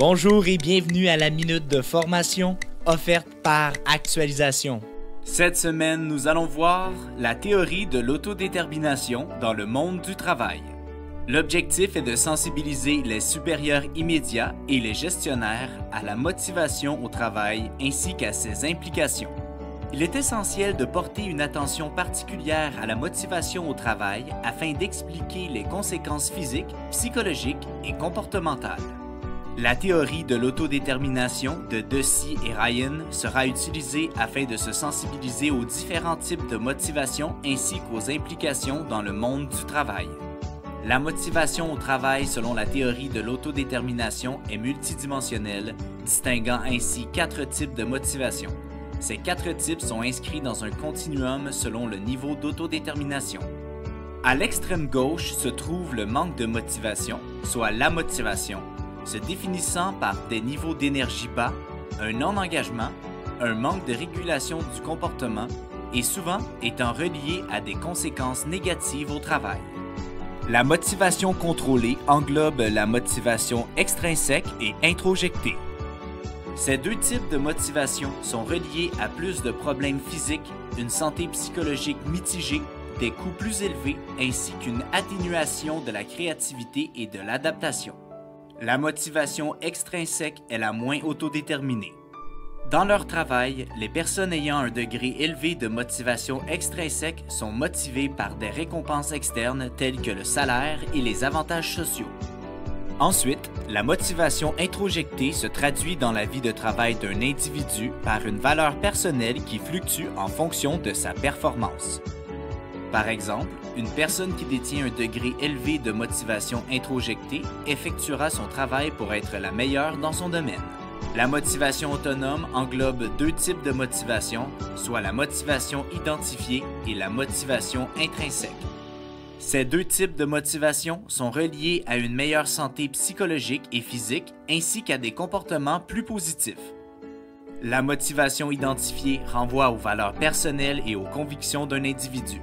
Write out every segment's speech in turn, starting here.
Bonjour et bienvenue à la minute de formation offerte par Actualisation. Cette semaine, nous allons voir la théorie de l'autodétermination dans le monde du travail. L'objectif est de sensibiliser les supérieurs immédiats et les gestionnaires à la motivation au travail ainsi qu'à ses implications. Il est essentiel de porter une attention particulière à la motivation au travail afin d'expliquer les conséquences physiques, psychologiques et comportementales. La théorie de l'autodétermination de Deci et Ryan sera utilisée afin de se sensibiliser aux différents types de motivation ainsi qu'aux implications dans le monde du travail. La motivation au travail selon la théorie de l'autodétermination est multidimensionnelle, distinguant ainsi 4 types de motivation. Ces 4 types sont inscrits dans un continuum selon le niveau d'autodétermination. À l'extrême gauche se trouve le manque de motivation, soit l'amotivation, se définissant par des niveaux d'énergie bas, un non-engagement, un manque de régulation du comportement et souvent étant relié à des conséquences négatives au travail. La motivation contrôlée englobe la motivation extrinsèque et introjectée. Ces 2 types de motivation sont reliés à plus de problèmes physiques, une santé psychologique mitigée, des coûts plus élevés ainsi qu'une atténuation de la créativité et de l'adaptation. La motivation extrinsèque est la moins autodéterminée. Dans leur travail, les personnes ayant un degré élevé de motivation extrinsèque sont motivées par des récompenses externes telles que le salaire et les avantages sociaux. Ensuite, la motivation introjectée se traduit dans la vie de travail d'un individu par une valeur personnelle qui fluctue en fonction de sa performance. Par exemple, une personne qui détient un degré élevé de motivation introjectée effectuera son travail pour être la meilleure dans son domaine. La motivation autonome englobe 2 types de motivation, soit la motivation identifiée et la motivation intrinsèque. Ces 2 types de motivation sont reliés à une meilleure santé psychologique et physique ainsi qu'à des comportements plus positifs. La motivation identifiée renvoie aux valeurs personnelles et aux convictions d'un individu.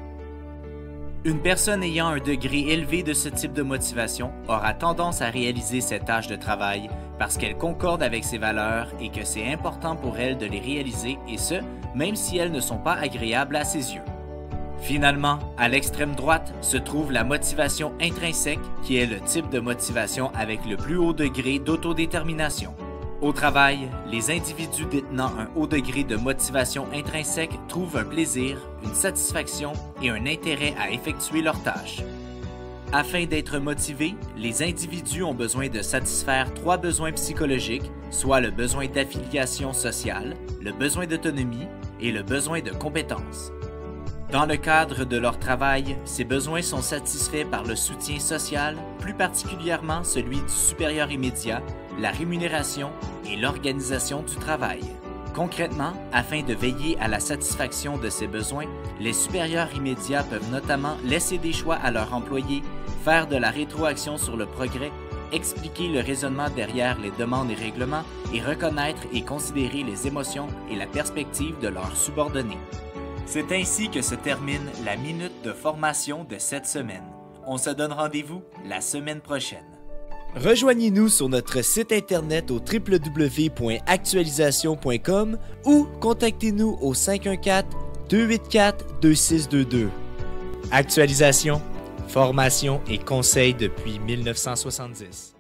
Une personne ayant un degré élevé de ce type de motivation aura tendance à réaliser ses tâches de travail parce qu'elles concordent avec ses valeurs et que c'est important pour elle de les réaliser et ce, même si elles ne sont pas agréables à ses yeux. Finalement, à l'extrême droite se trouve la motivation intrinsèque qui est le type de motivation avec le plus haut degré d'autodétermination. Au travail, les individus détenant un haut degré de motivation intrinsèque trouvent un plaisir, une satisfaction et un intérêt à effectuer leurs tâches. Afin d'être motivés, les individus ont besoin de satisfaire 3 besoins psychologiques, soit le besoin d'affiliation sociale, le besoin d'autonomie et le besoin de compétence. Dans le cadre de leur travail, ces besoins sont satisfaits par le soutien social, plus particulièrement celui du supérieur immédiat, la rémunération et l'organisation du travail. Concrètement, afin de veiller à la satisfaction de ces besoins, les supérieurs immédiats peuvent notamment laisser des choix à leurs employés, faire de la rétroaction sur le progrès, expliquer le raisonnement derrière les demandes et règlements et reconnaître et considérer les émotions et la perspective de leurs subordonnés. C'est ainsi que se termine la minute de formation de cette semaine. On se donne rendez-vous la semaine prochaine. Rejoignez-nous sur notre site internet au www.actualisation.com ou contactez-nous au 514-284-2622. Actualisation, formation et conseils depuis 1970.